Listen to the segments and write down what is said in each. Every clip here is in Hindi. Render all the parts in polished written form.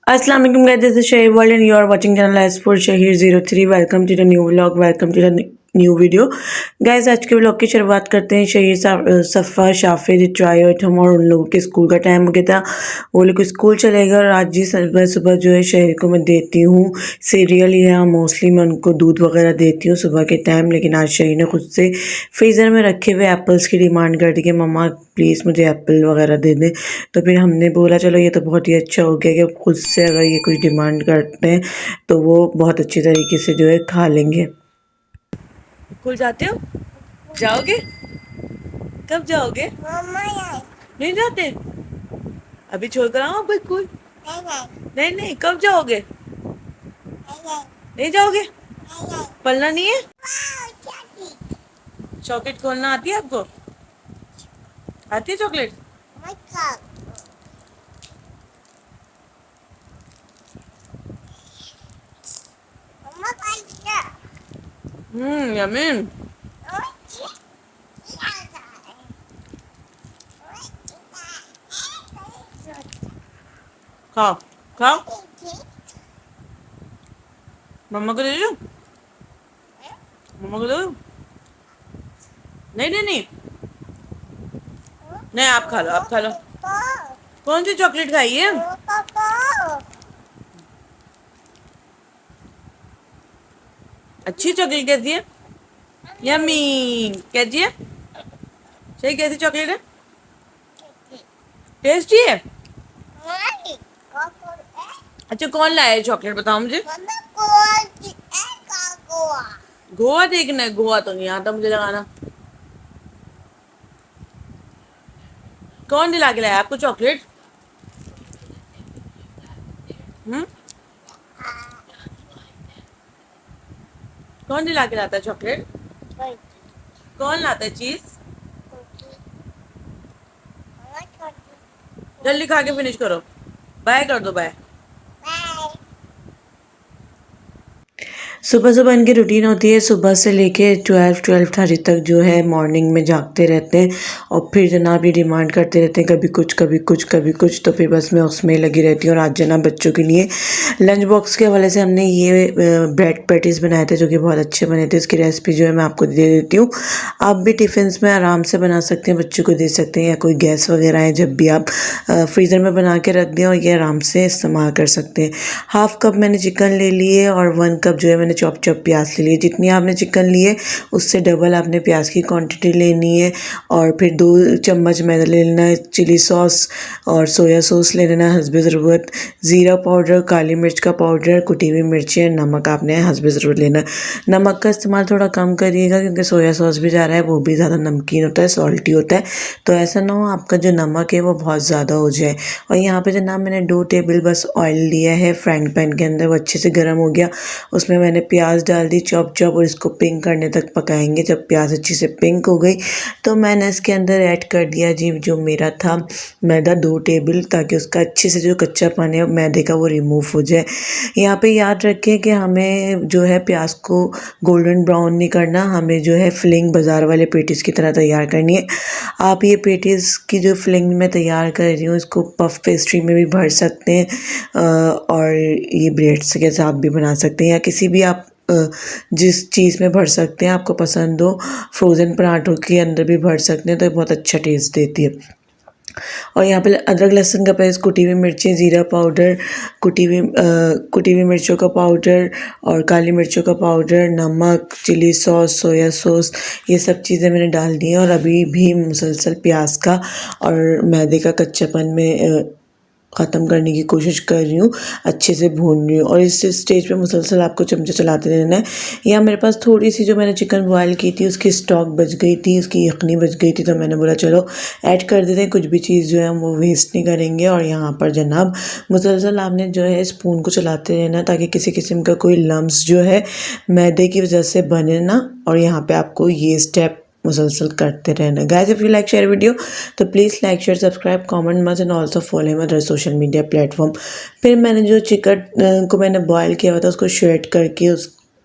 Assalamu alaikum guys, this is Shahir World and you are watching channel as for Shahir03. Welcome to the new vlog, welcome to the new video. Guys आज के व्लॉग की शुरुआत करते हैं। शहीर सफ़ा शाफिर ट्राई और हम और उन लोगों के स्कूल का टाइम हो गया था, वो लोग स्कूल चले गए और आज जी सुबह सुबह जो है शहीर को मैं देती हूँ सीरियल या मोस्टली मैं उनको दूध वगैरह देती हूँ सुबह के टाइम। लेकिन आज शहीर ने खुद से फ्रीज़र में रखे हुए एप्पल्स की डिमांड कर दी कि मम्मा प्लीज़ मुझे एप्पल वगैरह दे दें। तो फिर हमने बोला चलो ये तो बहुत ही अच्छा हो गया कि खुद से अगर ये कुछ डिमांड करते हैं तो वो बहुत अच्छी तरीके से जो है खा लेंगे। स्कूल जाते हो? जाओगे? कब जाओगे? नहीं जाते? अभी छोड़ कर आओ स्कूल? नहीं नहीं, कब जाओगे? नहीं जाओगे? पढ़ना नहीं है? चॉकलेट खोलना आती है आपको? आती है चॉकलेट? यम्मी। खाओ खाओ, मम्मा को दे दो, मम्मा को दो। नहीं नहीं नहीं नहीं, आप खा लो, आप खा लो। कौन सी चॉकलेट खाई है? अच्छी चॉकलेट कैसी है? यम्मी कैसी है? सही कैसी चॉकलेट है? टेस्टी है? अच्छा कौन लाया है चॉकलेट बताओ मुझे। गोवा देखना है? गोवा तो नहीं आता मुझे लगाना। कौन दिला के लाया आपको चॉकलेट? कौन दिला के लाता है चॉकलेट? कौन लाता है चीज? जल्दी खा के फिनिश करो, बाय कर दो, बाय। सुबह सुबह इनकी रूटीन होती है, सुबह से लेके 12-12:30 तक जो है मॉर्निंग में जागते रहते हैं और फिर जनाब ये डिमांड करते रहते हैं कभी कुछ कभी कुछ कभी कुछ। तो फिर बस मैं उसमें लगी रहती हूँ। और आज जनाब बच्चों के लिए लंच बॉक्स के हवाले से हमने ये ब्रेड पैटीज़ बनाए थे जो कि बहुत अच्छे बने थे। इसकी रेसिपी जो है मैं आपको दे देती हूँ। आप भी टिफ़िन्स में आराम से बना सकते हैं, बच्चों को दे सकते हैं, या कोई गैस वगैरह है जब भी आप फ्रीज़र में बना के रख दें और ये आराम से इस्तेमाल कर सकते हैं। हाफ़ कप मैंने चिकन ले लिए और 1 कप जो है मैंने चॉप प्याज ले लिए। जितनी आपने चिकन लिए उससे डबल आपने प्याज की क्वांटिटी लेनी है। और फिर 2 चम्मच मैदा ले लेना है चिली सॉस और सोया सॉस ले लेना है हस्बे ज़रूरत, ज़ीरा पाउडर, काली मिर्च का पाउडर, कुटी हुई मिर्ची, नमक आपने हस्बे ज़रूरत लेना है। नमक का इस्तेमाल थोड़ा कम करिएगा क्योंकि सोया सॉस भी जा रहा है, वो भी ज़्यादा नमकीन होता है, सॉल्टी होता है। तो ऐसा ना हो आपका जो नमक है वो बहुत ज़्यादा हो जाए। और यहाँ पे जनाब मैंने 2 टेबल बस ऑयल लिया है फ्राइंग पैन के अंदर, वो अच्छे से गर्म हो गया। उसमें मैंने प्याज डाल दी चॉप और इसको पिंक करने तक पकाएंगे। जब प्याज अच्छी से पिंक हो गई तो मैंने इसके अंदर ऐड कर दिया जी जो मेरा था मैदा 2 टेबल, ताकि उसका अच्छे से जो कच्चा पानी है मैदे का वो रिमूव हो जाए। यहाँ पे याद रखें कि हमें जो है प्याज को गोल्डन ब्राउन नहीं करना, हमें जो है फिलिंग बाज़ार वाले पेटीज़ की तरह तैयार करनी है। आप ये पेटीज़ की जो फिलिंग मैं तैयार कर रही हूँ इसको पफ पेस्ट्री में भी भर सकते हैं और ये ब्रेड्स के साथ भी बना सकते हैं, या किसी भी आप जिस चीज़ में भर सकते हैं आपको पसंद हो। फ्रोज़न पराठों के अंदर भी भर सकते हैं तो ये बहुत अच्छा टेस्ट देती है। और यहाँ पे अदरक लहसुन का पेस्ट, कुटी हुई मिर्ची, ज़ीरा पाउडर, कुटी हुई मिर्चों का पाउडर और काली मिर्चों का पाउडर, नमक, चिली सॉस, सोया सॉस, ये सब चीज़ें मैंने डाल दी हैं। और अभी भी मुसलसल प्याज का और मैदे का कच्चापन में ख़त्म करने की कोशिश कर रही हूँ, अच्छे से भून रही हूँ। और इस स्टेज पे मुसलसल आपको चमचा चलाते रहना है। यहाँ मेरे पास थोड़ी सी जो मैंने चिकन बॉयल की थी उसकी स्टॉक बच गई थी, उसकी यखनी बच गई थी, तो मैंने बोला चलो ऐड कर देते हैं, कुछ भी चीज़ जो है हम वो वेस्ट नहीं करेंगे। और यहाँ पर जनाब मुसलसल आपने जो है स्पून को चलाते रहना ताकि किसी किस्म का कोई लम्स जो है मैदे की वजह से बने ना। और यहाँ पर आपको ये स्टेप मुसलसल करते रहना। Guys if you like share video तो please like share subscribe comment much and also follow him other social media platform. फिर मैंने जो चिकन को मैंने बॉयल किया हुआ था उसको श्रेड करके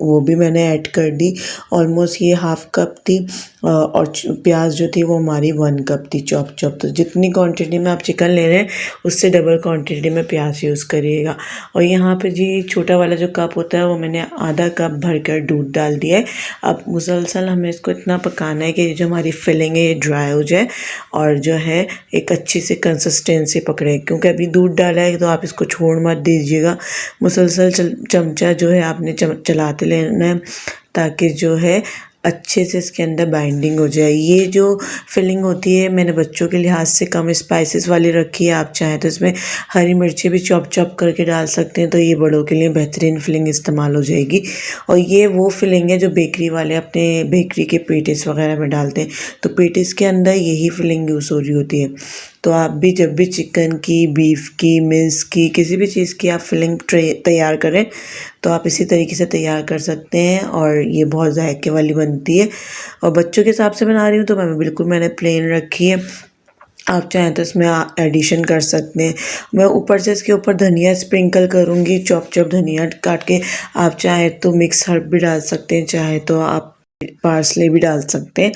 वो भी मैंने ऐड कर दी। ऑलमोस्ट ये हाफ़ कप थी और प्याज जो थी वो हमारी 1 कप थी चॉप। तो जितनी क्वांटिटी में आप चिकन ले रहे हैं उससे डबल क्वांटिटी में प्याज यूज़ करिएगा। और यहाँ पे जी छोटा वाला जो कप होता है वो मैंने आधा कप भरकर दूध डाल दिया है। अब मुसलसल हमें इसको इतना पकाना है कि जो हमारी फिलिंग है ये ड्राई हो जाए और जो है एक अच्छी सी कंसिस्टेंसी पकड़े, क्योंकि अभी दूध डाला है तो आप इसको छोड़ मत दीजिएगा। मुसलसल चमचा जो है आपने चलाते लेना है ताकि जो है अच्छे से इसके अंदर बाइंडिंग हो जाए। ये जो फिलिंग होती है मैंने बच्चों के लिहाज से कम स्पाइसेस वाली रखी है। आप चाहें तो इसमें हरी मिर्ची भी चॉप करके डाल सकते हैं, तो ये बड़ों के लिए बेहतरीन फिलिंग इस्तेमाल हो जाएगी। और ये वो फिलिंग है जो बेकरी वाले अपने बेकरी के पेटिस वगैरह में डालते हैं, तो पेटिस के अंदर यही फिलिंग यूज़ हो रही होती है। तो आप भी जब भी चिकन की, बीफ की, मिर्च की, किसी भी चीज़ की आप फिलिंग तैयार करें तो आप इसी तरीके से तैयार कर सकते हैं और ये बहुत जायके वाली बनती है। और बच्चों के हिसाब से बना रही हूँ तो मैंने प्लेन रखी है। आप चाहें तो इसमें एडिशन कर सकते हैं। मैं ऊपर से इसके ऊपर धनिया स्प्रिंकल करूँगी, चॉप धनिया काट के। आप चाहें तो मिक्स हर्ब भी डाल सकते हैं, चाहे तो आप पार्सले भी डाल सकते हैं,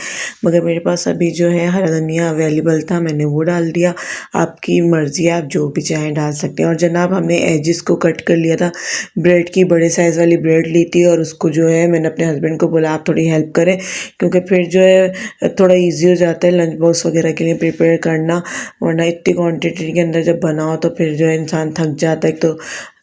मगर मेरे पास अभी जो है हरा धनिया अवेलेबल था, मैंने वो डाल दिया। आपकी मर्ज़ी है, आप जो भी चाहें डाल सकते हैं। और जनाब हमने एजिस को कट कर लिया था, ब्रेड की बड़े साइज़ वाली ब्रेड ली थी और उसको जो है मैंने अपने हस्बैंड को बोला आप थोड़ी हेल्प करें, क्योंकि फिर जो है थोड़ा ईजी हो जाता है लंच बॉक्स वगैरह के लिए प्रिपेयर करना, वरना इतनी क्वान्टिटी के अंदर जब बनाओ तो फिर जो है इंसान थक जाता है। तो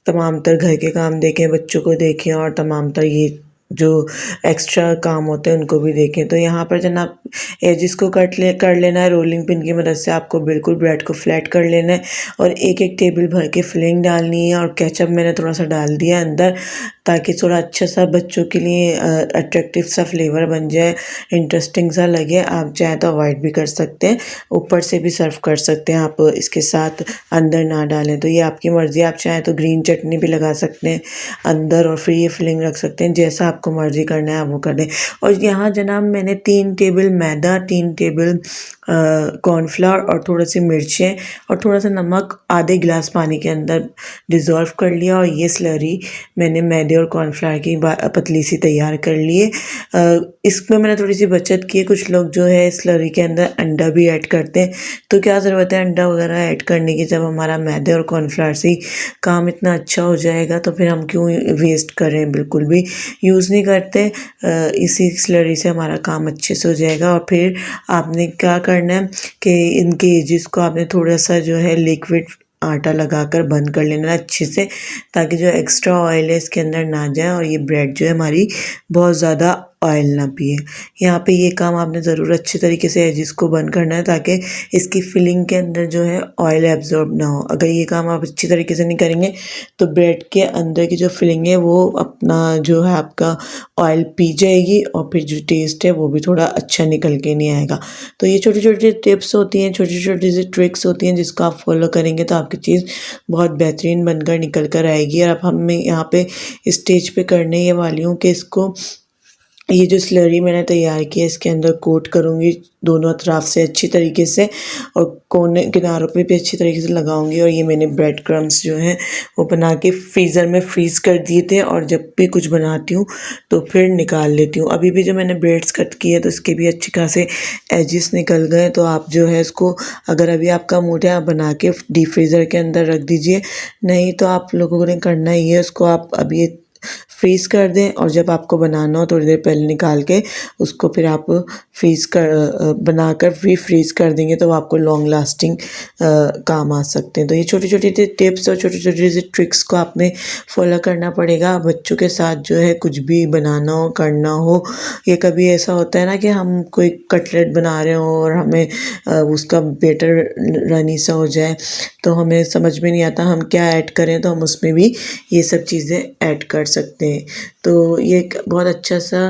तमाम तर घर के काम देखें, बच्चों को देखें और तमाम तर ये जो एक्स्ट्रा काम होते हैं उनको भी देखें। तो यहाँ पर जनाब एजिस को कर लेना है रोलिंग पिन की मदद से। आपको बिल्कुल ब्रेड को फ्लैट कर लेना है और एक टेबल भर के फिलिंग डालनी है। और केचप मैंने थोड़ा सा डाल दिया अंदर ताकि थोड़ा अच्छा सा बच्चों के लिए अट्रैक्टिव सा फ्लेवर बन जाए, इंटरेस्टिंग सा लगे। आप चाहें तो अवॉइड भी कर सकते हैं, ऊपर से भी सर्व कर सकते हैं, आप इसके साथ अंदर ना डालें तो ये आपकी मर्ज़ी। आप चाहें तो ग्रीन चटनी भी लगा सकते हैं अंदर और फिर ये फिलिंग रख सकते हैं, जैसा आपको मर्ज़ी करना है आप वो कर दें। और यहाँ जनाब मैंने 3 टेबल मैदा, 3 टेबल कॉर्नफ्लावर और थोड़ी सी मिर्चें और थोड़ा सा नमक आधे गिलास पानी के अंदर डिज़ोल्व कर लिया और ये स्लरी मैंने मैदे और कॉर्नफ्लावर की पतली सी तैयार कर ली है। इसमें मैंने थोड़ी सी बचत की है। कुछ लोग जो है स्लरी के अंदर अंडा भी ऐड करते हैं, तो क्या ज़रूरत है अंडा वगैरह ऐड करने की, जब हमारा मैदे और कॉर्नफ्लावर से ही काम इतना अच्छा हो जाएगा तो फिर हम क्यों वेस्ट करें, बिल्कुल भी यूज़ नहीं करते। इसी स्लरी से हमारा काम अच्छे से हो जाएगा। और फिर आपने क्या करना है कि इनके एजिस को आपने थोड़ा सा जो है लिक्विड आटा लगाकर बंद कर लेना है अच्छे से, ताकि जो एक्स्ट्रा ऑयल है इसके अंदर ना जाए और ये ब्रेड जो है हमारी बहुत ज़्यादा ऑयल ना पिए। यहाँ पे ये काम आपने ज़रूर अच्छे तरीके से एजिस को बंद करना है ताकि इसकी फिलिंग के अंदर जो है ऑयल एब्जॉर्ब ना हो। अगर ये काम आप अच्छी तरीके से नहीं करेंगे तो ब्रेड के अंदर की जो फिलिंग है वो अपना जो है आपका ऑयल पी जाएगी और फिर जो टेस्ट है वो भी थोड़ा अच्छा निकल के नहीं आएगा। तो ये छोटी छोटी टिप्स होती हैं, छोटी छोटी सी ट्रिक्स होती हैं जिसको आप फॉलो करेंगे तो आपकी चीज़ बहुत बेहतरीन बनकर निकल कर आएगी। और अब हमें यहाँ पे स्टेज पे करने ये वाली हूँ कि इसको ये जो स्लरी मैंने तैयार की है इसके अंदर कोट करूँगी दोनों अतराफ से अच्छी तरीके से और कोने किनारों पे भी अच्छी तरीके से लगाऊंगी। और ये मैंने ब्रेड क्रम्स जो हैं वो बना के फ्रीज़र में फ्रीज़ कर दिए थे और जब भी कुछ बनाती हूँ तो फिर निकाल लेती हूँ। अभी भी जो मैंने ब्रेड्स कट किए तो इसके भी अच्छे खासे एजिस निकल गए। तो आप जो है इसको अगर अभी आपका मूड है आप बना के डीप फ्रीज़र के अंदर रख दीजिए, नहीं तो आप लोगों ने करना ही है उसको आप अभी फ्रीज़ कर दें और जब आपको बनाना हो थोड़ी देर पहले निकाल के उसको फिर आप बनाकर फिर फ्रीज़ कर देंगे तो वो आपको लॉन्ग लास्टिंग काम आ सकते हैं। तो ये छोटी छोटी टिप्स और छोटी छोटी सी ट्रिक्स को आपने फॉलो करना पड़ेगा बच्चों के साथ जो है कुछ भी बनाना हो करना हो। ये कभी ऐसा होता है ना कि हम कोई कटलेट बना रहे हो और हमें उसका बेटर रनी सा हो जाए तो हमें समझ में नहीं आता हम क्या ऐड करें, तो हम उसमें भी ये सब चीज़ें ऐड कर सकते हैं। तो ये एक बहुत अच्छा सा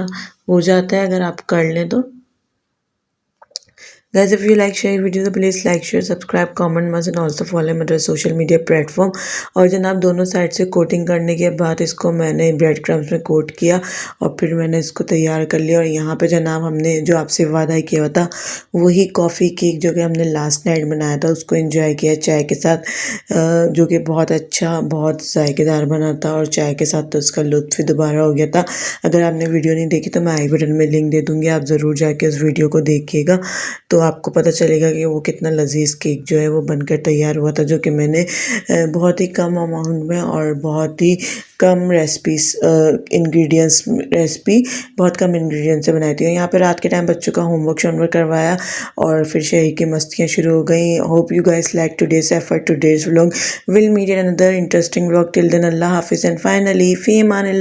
हो जाता है अगर आप कर लें तो। Guys, if you like share video, तो please like, share, subscribe, comment must and also follow my other social media platform। और जनाब दोनों साइड से कोटिंग करने के बाद इसको मैंने ब्रेड क्रम्स में कोट किया और फिर मैंने इसको तैयार कर लिया। और यहाँ पे जनाब हमने जो आपसे वादा किया था वही कॉफ़ी केक जो कि हमने लास्ट नाइट बनाया था उसको एंजॉय किया चाय के साथ, जो कि बहुत अच्छा बहुत जायकेदार बना था और चाय के साथ तो उसका लुत्फ़ ही दोबारा हो गया था। अगर आपने वीडियो नहीं देखी तो मैं आई बटन में लिंक दे दूँगी, आप ज़रूर जाके उस वीडियो को देखिएगा तो आपको पता चलेगा कि वो कितना लज़ीज़ केक जो है वो बनकर तैयार हुआ था, जो कि मैंने बहुत ही कम अमाउंट में और बहुत ही कम रेसिपी बहुत कम इंग्रेडिएंट्स से बनाई थी। यहाँ पे रात के टाइम बच्चों का होमवर्क करवाया और फिर शहर की मस्तियाँ शुरू हो गई। Hope you guys like today's effort, today's vlog. Will meet in another interesting vlog. Till then अल्लाह हाफिज़ एंड फाइनली फ़ी अमान।